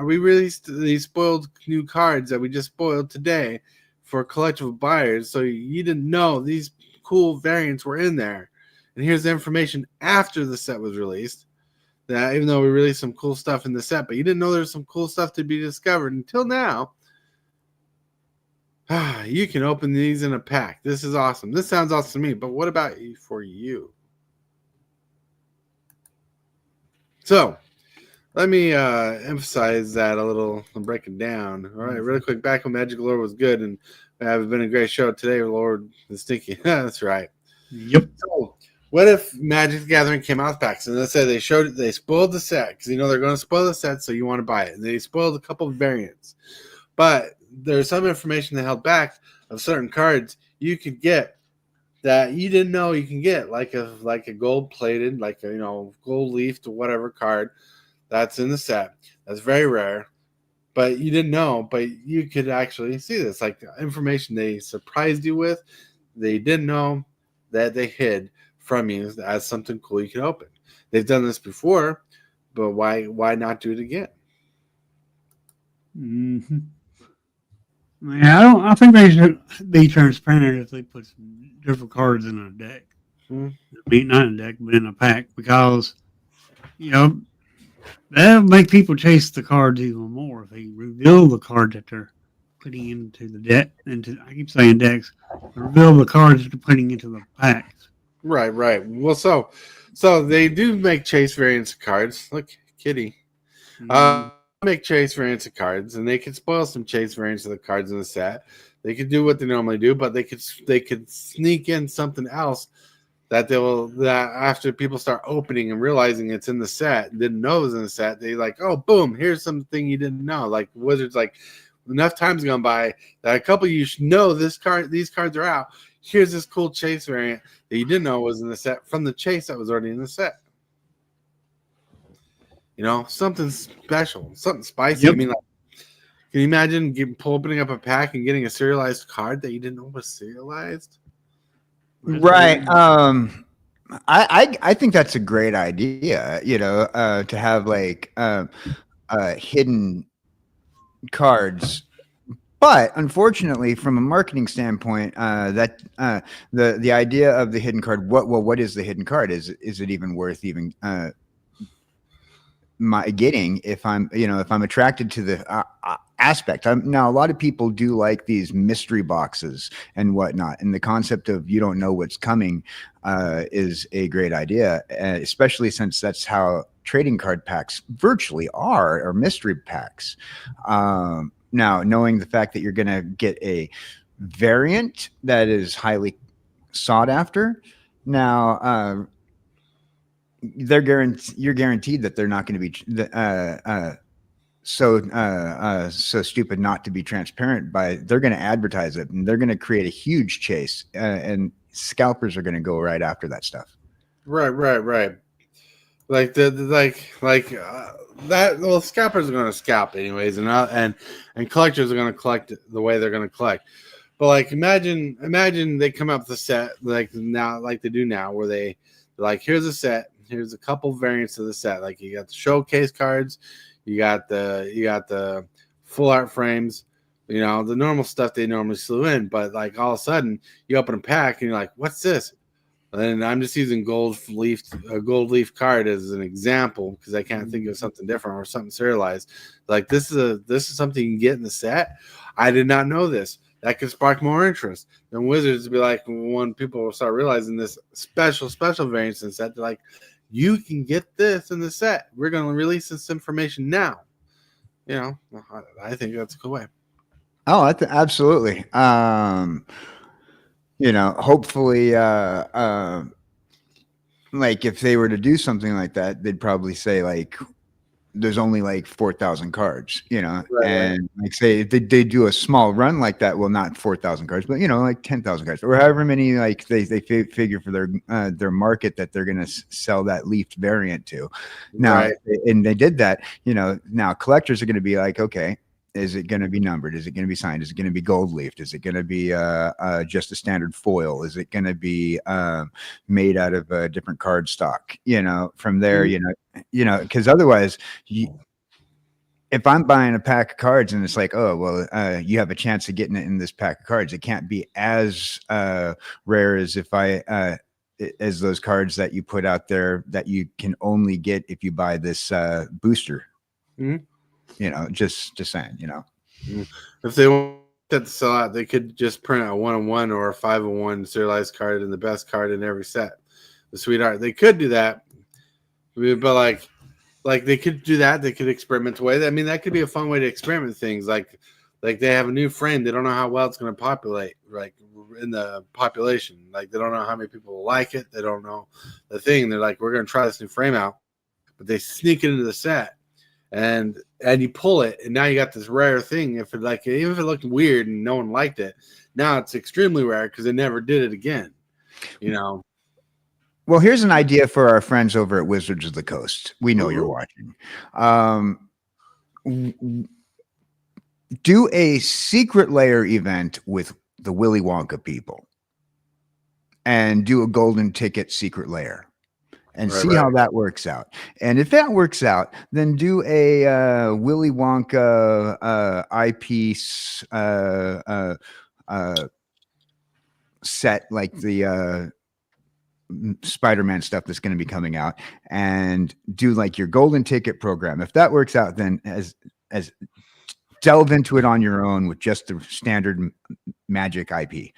we released these spoiled new cards that we just spoiled today for collectible buyers, so you didn't know these cool variants were in there. And here's the information after the set was released, that even though we released some cool stuff in the set, but you didn't know there's some cool stuff to be discovered until now. You can open these in a pack. This is awesome. This sounds awesome to me, but what about for you? So let me emphasize that a little and break it down. All right, really quick. Back when Magic Lore was good and have been a great show today, Lord is stinky. That's right. Yep. So what if Magic the Gathering came out with packs and let's say they spoiled the set because they're going to spoil the set, so you want to buy it. And they spoiled a couple of variants, but there's some information they held back of certain cards you could get that you didn't know you can get, like a gold plated, gold leafed or whatever card that's in the set. That's very rare, but you didn't know, but you could actually see this, like information they surprised you with, they didn't know that they hid from you as something cool you could open. They've done this before, but why not do it again? Mm-hmm. Yeah, I think they should be transparent if they put some different cards in a deck. I mean, not in a deck, but in a pack, because that'll make people chase the cards even more if they reveal the card that they're putting into the deck. I keep saying decks, reveal the cards that they're putting into the packs. Right. Well, so they do make chase variants of cards. Look, kitty. Make chase variants of cards, and they could spoil some chase variants of the cards in the set. They could do what they normally do, but they could sneak in something else that after people start opening and realizing it's in the set, didn't know it was in the set, they like, oh, boom, here's something you didn't know. Like Wizards, like enough time's gone by that a couple of you should know these cards are out. Here's this cool chase variant that you didn't know was in the set from the chase that was already in the set. Something special, something spicy. Yep. I mean, like, can you imagine opening up a pack and getting a serialized card that you didn't know was serialized? Right. I think that's a great idea, to have like hidden cards. But unfortunately, from a marketing standpoint, that the idea of the hidden card, what is the hidden card? Is it even worth even my getting if I'm attracted to the aspect? Now a lot of people do like these mystery boxes and whatnot, and the concept of you don't know what's coming is a great idea, especially since that's how trading card packs virtually are, or mystery packs. Now, knowing the fact that you're going to get a variant that is highly sought after, now you're guaranteed that they're not going to be so stupid not to be transparent. They're going to advertise it, and they're going to create a huge chase, and scalpers are going to go right after that stuff. Right. that. Well, scalpers are going to scalp anyways, and collectors are going to collect the way they're going to collect. But like, imagine they come up with a set like now, like they do now, where they're like, here's a set, here's a couple variants of the set. Like you got the showcase cards, you got the full art frames, the normal stuff they normally slew in. But like all of a sudden, you open a pack and you're like, what's this? And I'm just using a gold leaf card as an example because I can't think of something different or something serialized. Like this is something you can get in the set. I did not know this. That could spark more interest. Then Wizards be like, when people will start realizing this special variants in the set, they're like, you can get this in the set. We're going to release this information now. I think that's a cool way. Oh, absolutely. Hopefully, like if they were to do something like that, they'd probably say like, there's only like 4,000 cards, Right. and like say if they do a small run like that, well, not 4,000 cards, but like 10,000 cards or however many like they figure for their market that they're going to sell that leafed variant to. Now, Right. and they did that, now collectors are going to be like, okay, is it going to be numbered? Is it going to be signed? Is it going to be gold leafed? Is it going to be just a standard foil? Is it going to be made out of a different card stock? From there, because otherwise, if I'm buying a pack of cards and it's like, oh well, you have a chance of getting it in this pack of cards, it can't be as rare as if as those cards that you put out there that you can only get if you buy this booster. Mm-hmm. Just saying, If they want that to sell out, they could just print a 1-of-1 or a 5-of-1 serialized card and the best card in every set. The sweetheart, they could do that, but like they could do that. They could experiment away. I mean, that could be a fun way to experiment with things. Like they have a new frame. They don't know how well it's going to populate, like in the population. Like they don't know how many people will like it. They don't know the thing. They're like, we're going to try this new frame out, but they sneak it into the set. And you pull it, and now you got this rare thing. Even if it looked weird and no one liked it, now it's extremely rare because they never did it again. Well, here's an idea for our friends over at Wizards of the Coast. We know you're watching. Do a secret layer event with the Willy Wonka people, and do a golden ticket secret layer. And see how that works out. And if that works out, then do a Willy Wonka IP set like the Spider-Man stuff that's going to be coming out, and do like your golden ticket program. If that works out, then as delve into it on your own with just the standard Magic IP.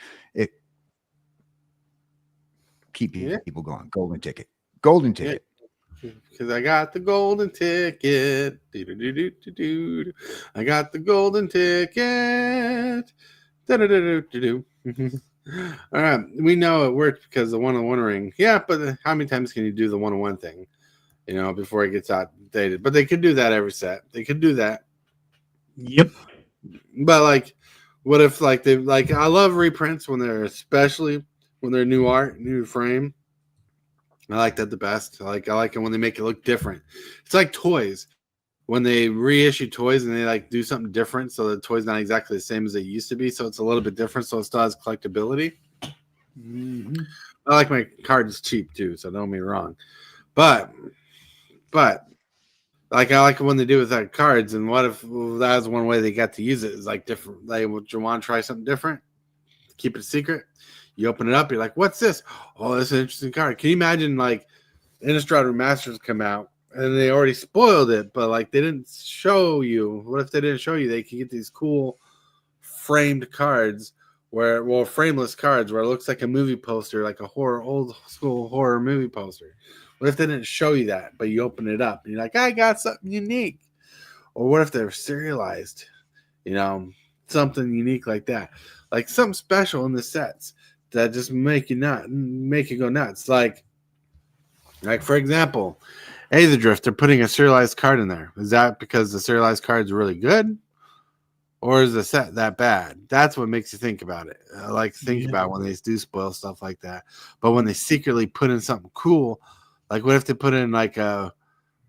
Keep people going. Golden ticket. Because I got the golden ticket. I got the golden ticket. All right. We know it worked because the 1-of-1 ring. Yeah, but how many times can you do the 1-of-1 thing? Before it gets outdated. But they could do that every set. They could do that. Yep. But like, what if like they like? I love reprints especially when they're new art, new frame. I like that the best. I like it when they make it look different. It's like toys. When they reissue toys and they like do something different, so the toy's not exactly the same as they used to be, so it's a little bit different, so it still has collectability. Mm-hmm. I like my cards cheap too, so don't get me wrong. But like I like it when they do with that cards. And what if that was one way they got to use it? Is like different. Like, would you want to try something different? Keep it a secret. You open it up, you're like, what's this? Oh, this is an interesting card. Can you imagine like Innistrad Remasters come out and they already spoiled it, but like they didn't show you. What if they didn't show you? They could get these cool framed cards frameless cards where it looks like a movie poster, like a old school horror movie poster. What if they didn't show you that, but you open it up and you're like, I got something unique? Or what if they're serialized? Something unique like that. Like something special in the sets that just make you go nuts. Like for example, Aether Drift, they're putting a serialized card in there. Is that because the serialized card is really good? Or is the set that bad? That's what makes you think about it. I like to think about when they do spoil stuff like that. But when they secretly put in something cool, Like, what if they put in like a?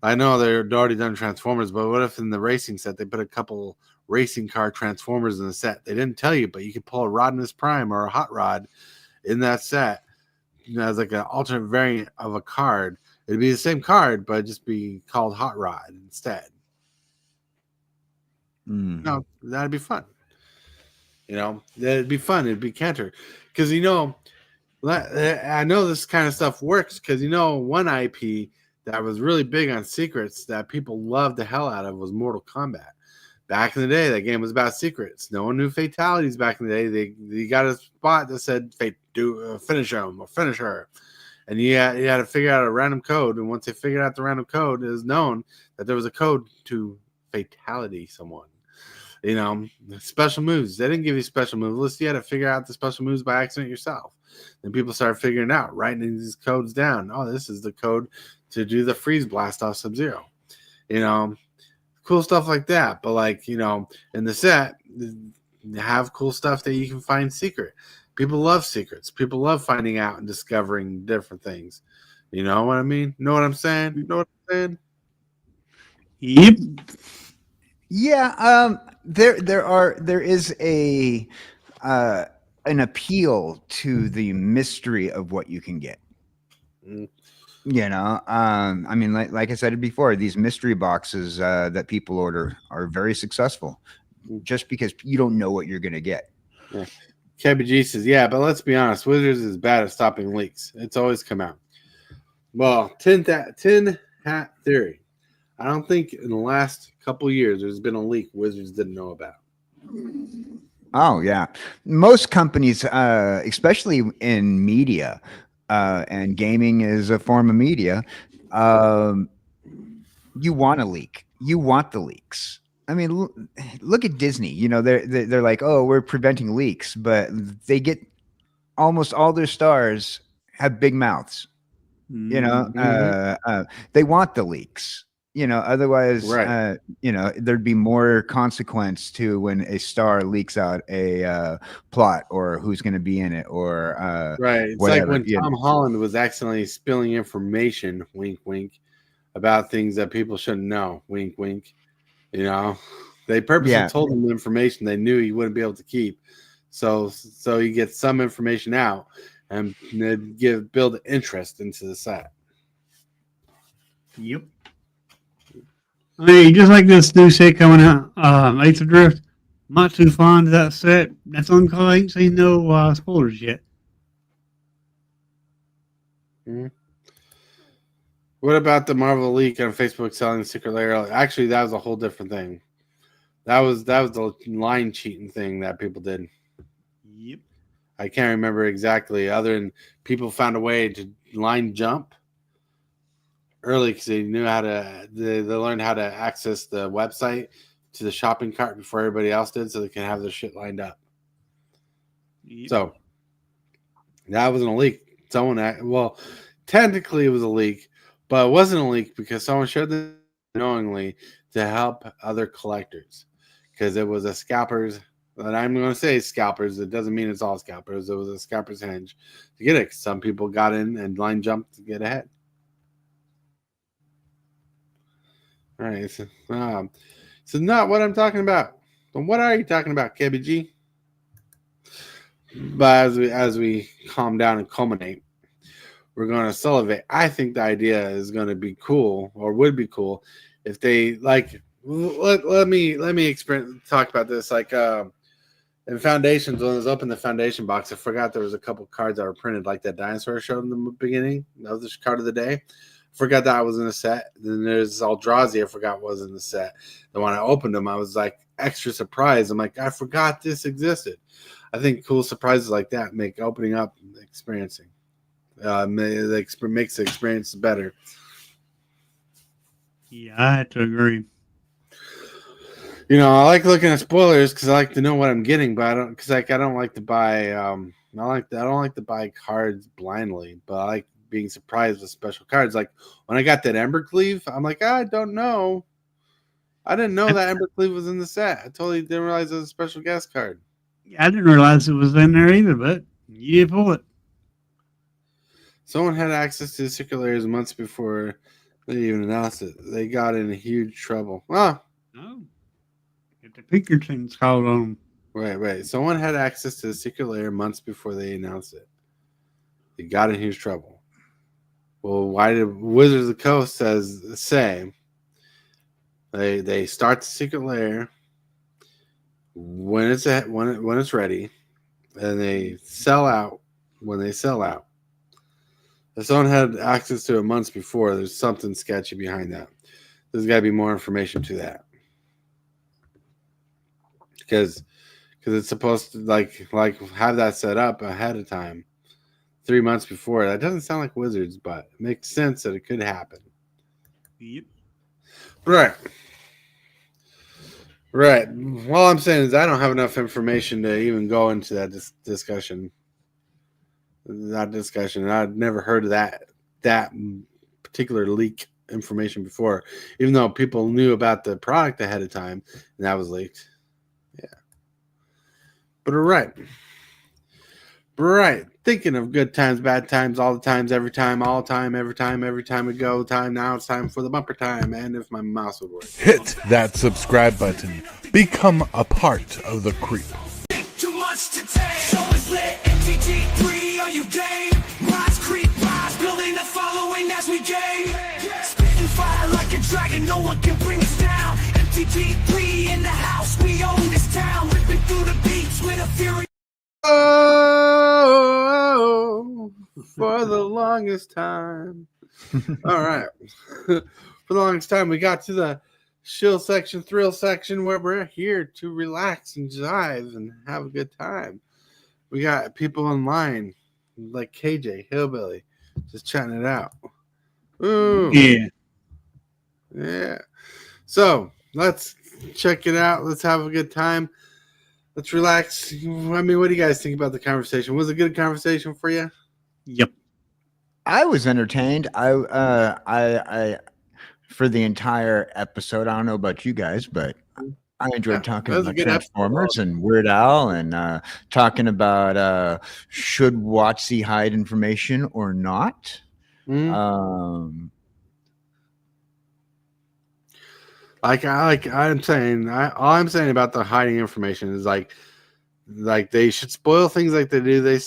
I know they're already done Transformers, but what if in the racing set they put a couple racing car Transformers in the set? They didn't tell you, but you could pull a Rodimus Prime or a Hot Rod in that set as like an alternate variant of a card. It'd be the same card, but it'd just be called Hot Rod instead. No, that'd be fun. That'd be fun. It'd be Cantor. Because, I know this kind of stuff works because, one IP that was really big on secrets that people loved the hell out of was Mortal Kombat. Back in the day, that game was about secrets. No one knew fatalities back in the day. They got a spot that said, finish him or finish her. And you had to figure out a random code. And once they figured out the random code, it was known that there was a code to fatality someone. Special moves. They didn't give you special moves lists. You had to figure out the special moves by accident yourself. Then people started figuring out, writing these codes down. Oh, this is the code to do the freeze blast off Sub-Zero. Cool stuff like that. But in the set, have cool stuff that you can find secret. People love secrets. People love finding out and discovering different things. You know what I mean? Know what I'm saying? Yep. Yeah, there is an appeal to the mystery of what you can get. I mean, like I said before, these mystery boxes that people order are very successful, just because you don't know what you're going to get. Yeah. KBG says, yeah, but let's be honest, Wizards is bad at stopping leaks. It's always come out. Well, tin hat theory. I don't think in the last couple years there's been a leak Wizards didn't know about. Oh, yeah. Most companies, especially in media, and gaming is a form of media, you want a leak. You want the leaks. I mean, look at Disney. They're like, oh, we're preventing leaks, but they get almost all their stars have big mouths. They want the leaks. Otherwise, right. There'd be more consequence to when a star leaks out a plot or who's going to be in it or right. It's whatever, like when Tom Holland was accidentally spilling information, wink, wink, about things that people shouldn't know, wink, wink. They purposely told him the information they knew he wouldn't be able to keep, so he gets some information out and build interest into the set. Yep. Hey, just like this new set coming out, Eighth Adrift. I'm not too fond of that set. That's on call. I ain't seen no spoilers yet. Mm-hmm. What about the Marvel leak on Facebook selling the secret layer? Actually, that was a whole different thing. That was the line cheating thing that people did. Yep. I can't remember exactly, other than people found a way to line jump early because they knew how to. They learned how to access the website to the shopping cart before everybody else did, so they can have their shit lined up. Yep. So that wasn't a leak. Technically it was a leak, but it wasn't a leak because someone shared them knowingly to help other collectors. Because it was a scalpers, and I'm going to say scalpers. It doesn't mean it's all scalpers. It was a scalper's hinge to get it. Some people got in and line jumped to get ahead. All right, so not what I'm talking about. Then what are you talking about, KBG? But as we calm down and culminate, we're going to salivate. I think the idea is going to be cool, or would be cool, if they like. Let me talk about this. Like in Foundations, when I was opening the Foundation box, I forgot there was a couple cards that were printed, like that dinosaur I showed in the beginning. That was the card of the day. I forgot that was in the set. Then there's Eldrazi. I forgot was in the set. And when I opened them, I was like extra surprised. I'm like, I forgot this existed. I think cool surprises like that make opening up experiencing. Makes the experience better. Yeah, I have to agree. I like looking at spoilers because I like to know what I'm getting, but I don't like to buy. I don't like to buy cards blindly, but I like being surprised with special cards. Like when I got that Embercleave, I'm like, I don't know. I didn't know that Embercleave was in the set. I totally didn't realize it was a special guest card. I didn't realize it was in there either, but you pull it. Someone had access to the secret layers months before they even announced it. They got in huge trouble. Ah, No. If the Pinkertons called on them. right. Someone had access to the secret layer months before they announced it. They got in huge trouble. Well, why did Wizards of the Coast say they start the secret layer when it's ready, and they sell out when they sell out. If someone had access to it months before, there's something sketchy behind that. There's got to be more information to that, because it's supposed to like have that set up ahead of time, 3 months before. That doesn't sound like Wizards, but it makes sense that it could happen. Yep. Right. All I'm saying is I don't have enough information to even go into that discussion. I'd never heard of that particular leak information before, even though people knew about the product ahead of time and that was leaked. Yeah. But right. Thinking of good times, bad times, all the times, every time, all time, every time we go. Time now. It's time for the bumper time. And if my mouse would work, Hit that subscribe button. Become a part of the creep. Too much to take. So it's lit. MTG3, are you game? Rise, creep, rise, building a following as we gain. Spitting fire like a dragon, no one can bring us down. MTG3 in the house, we own this town. Ripping through the beats with a fury. oh, for the longest time. All right. For the longest time, we got to the chill section, thrill section, where we're here to relax and jive and have a good time. We got people in line like KJ, Hillbilly, just chatting it out. Ooh. Yeah. So let's check it out. Let's have a good time. Let's relax. I mean, what do you guys think about the conversation? Was it a good conversation for you? Yep. I was entertained. I for the entire episode. I don't know about you guys, but I enjoyed talking about Transformers and Weird Al, and talking about should WOTC hide information or not. Mm-hmm. I'm saying all I'm saying about the hiding information is like they should spoil things like they do. They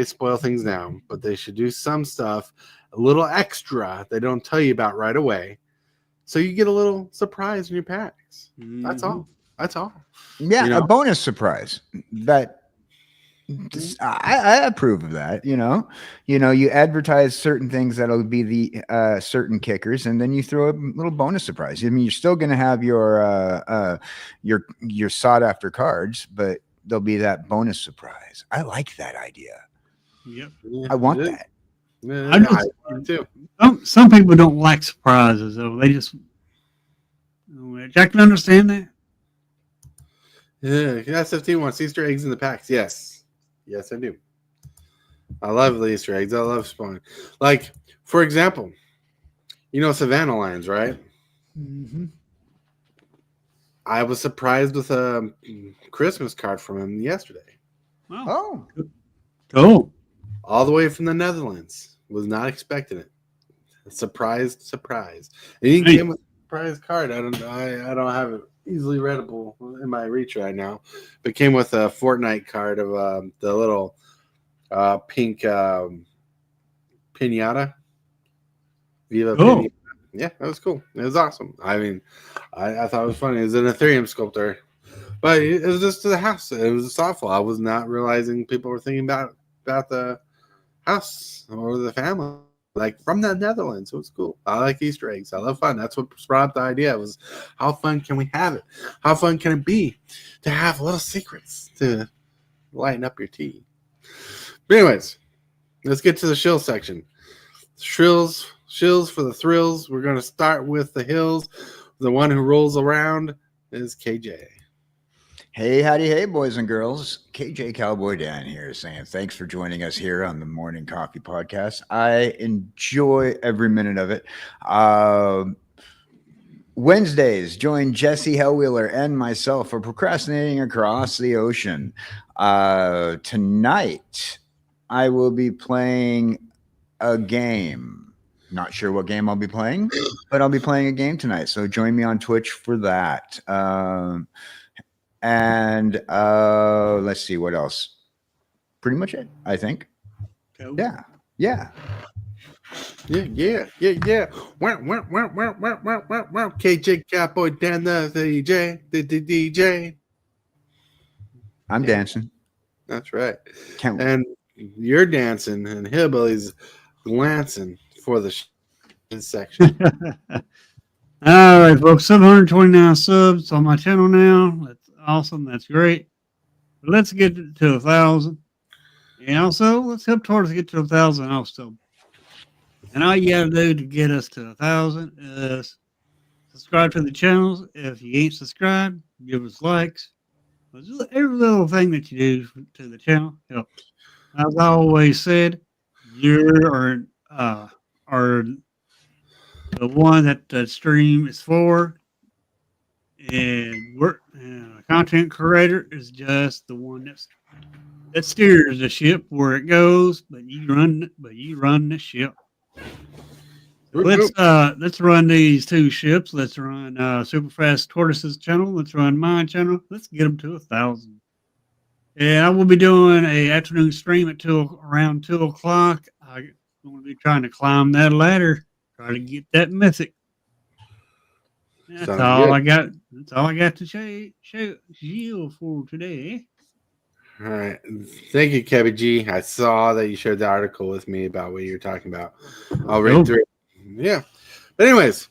spoil things now, but they should do some stuff a little extra they don't tell you about right away, so you get a little surprise in your packs. Mm-hmm. That's all. Yeah, a bonus surprise. That I approve of that. You advertise certain things that'll be the certain kickers, and then you throw a little bonus surprise. I mean, you're still going to have your sought after cards, but there'll be that bonus surprise. I like that idea. Yep. I want that. Yeah, I too. Some people don't like surprises, though. They just. I can understand that. Yeah, SF15 wants Easter eggs in the packs. Yes, I do. I love the Easter eggs. I love spawning. Like, for example, Savannah Lions, right? Mm-hmm. I was surprised with a Christmas card from him yesterday. Wow. Oh. All the way from the Netherlands. Was not expecting it. Surprise. And he came with a surprise card. I don't have it easily readable in my reach right now. But it came with a Fortnite card of the little pink pinata. Viva Pinata. Yeah, that was cool. It was awesome. I mean, I thought it was funny. It was an Ethereum sculptor. But it was just to the house. It was thoughtful. I was not realizing people were thinking about the house or the family. Like from the Netherlands. It was cool. I like Easter eggs. I love fun. That's what brought up the idea. Was how fun can we have it? How fun can it be to have little secrets to lighten up your tea? But anyways, let's get to the shill section. Shills for the thrills. We're going to start with the hills. The one who rolls around is KJ. Hey, howdy, hey, boys and girls. KJ Cowboy Dan here saying thanks for joining us here on the Morning Coffee Podcast. I enjoy every minute of it. Wednesdays, join Jesse Hellwheeler and myself for Procrastinating Across the Ocean. Tonight, I will be playing a game. Not sure what game I'll be playing, but I'll be playing a game tonight. So join me on Twitch for that. Let's see what else. Pretty much it, I think. Cool. Yeah. Yeah. KJ Cowboy Dan the DJ. I'm dancing. That's right. Can't And you're dancing, and Hillbilly's glancing for the section. All right, folks. 729 subs on my channel now. That's awesome. That's great. But let's get to 1,000. And also, let's help towards get to 1,000 also. And all you got to do to get us to 1,000 is subscribe to the channels. If you ain't subscribed, give us likes. Every little thing that you do to the channel helps. As I always said, you are the one that the stream is for, and a content creator is just the one that steers the ship where it goes, but you run the ship. Let's run these two ships. Let's run Superfast Tortoise's channel. Let's run my channel. Let's get them to 1,000. And I will be doing a afternoon stream at around 2 o'clock. I'm going to be trying to climb that ladder, try to get that mythic. That's all I got. That's all I got to show you for today. All right. Thank you, Kevin G. I saw that you shared the article with me about what you're talking about. I'll read through it. Yeah. But anyways,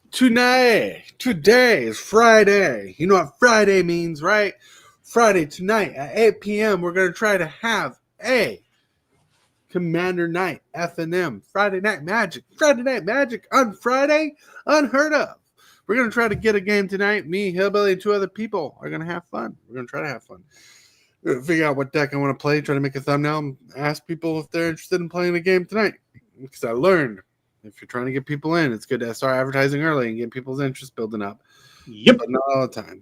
today is Friday. You know what Friday means, right? Friday tonight at 8 p.m. We're going to try to have a Commander Night FNM Friday Night Magic. Friday Night Magic on Friday? Unheard of. We're going to try to get a game tonight. Me, Hillbilly, and 2 other people are going to have fun. We're going to try to have fun. We're going to figure out what deck I want to play, try to make a thumbnail, and ask people if they're interested in playing a game tonight. Because I learned if you're trying to get people in, it's good to start advertising early and get people's interest building up. Yep. But not all the time.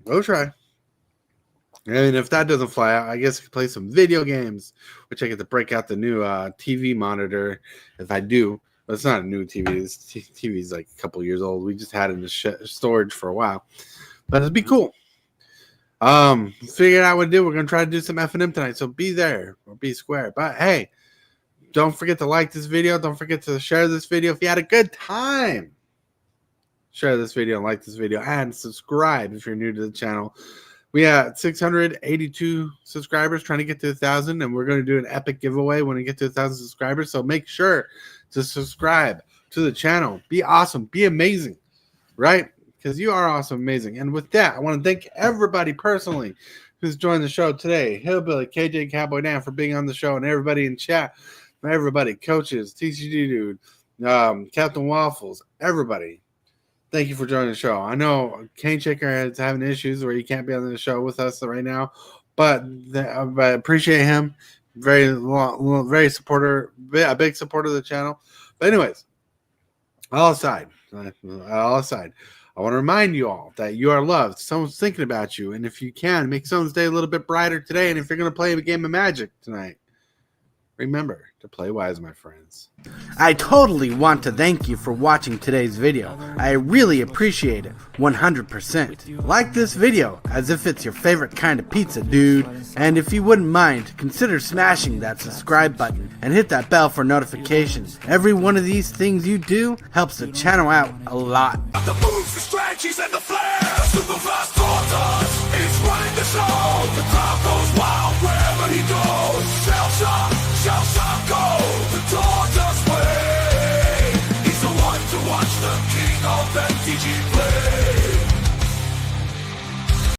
We'll try. And if that doesn't fly out, I guess I could play some video games, which I get to break out the new TV monitor if I do. But it's not a new TV. This TV is like a couple years old. We just had it in the storage for a while. But it'd be cool. Figured out what to do. We're going to try to do some F&M tonight. So be there or be square. But hey, don't forget to like this video. Don't forget to share this video. If you had a good time, share this video and like this video. And subscribe if you're new to the channel. We have 682 subscribers trying to get to 1,000, and we're going to do an epic giveaway when we get to 1,000 subscribers. So make sure to subscribe to the channel. Be awesome. Be amazing, right? Because you are awesome, amazing. And with that, I want to thank everybody personally who's joined the show today. Hillbilly, KJ, Cowboy Dan for being on the show, and everybody in chat. Everybody, coaches, TCG Dude, Captain Waffles, everybody. Thank you for joining the show. I know Cane Shaker is having issues where he can't be on the show with us right now, but I appreciate him. Very supporter, a big supporter of the channel. But anyways, all aside, I want to remind you all that you are loved. Someone's thinking about you, and if you can, make someone's day a little bit brighter today. And if you're going to play a game of Magic tonight, remember to play wise, my friends. I totally want to thank you for watching today's video. I really appreciate it, 100%. Like this video as if it's your favorite kind of pizza, dude. And if you wouldn't mind, consider smashing that subscribe button and hit that bell for notifications. Every one of these things you do helps the channel out a lot. The moves, the strategies, and the flair. Super fast.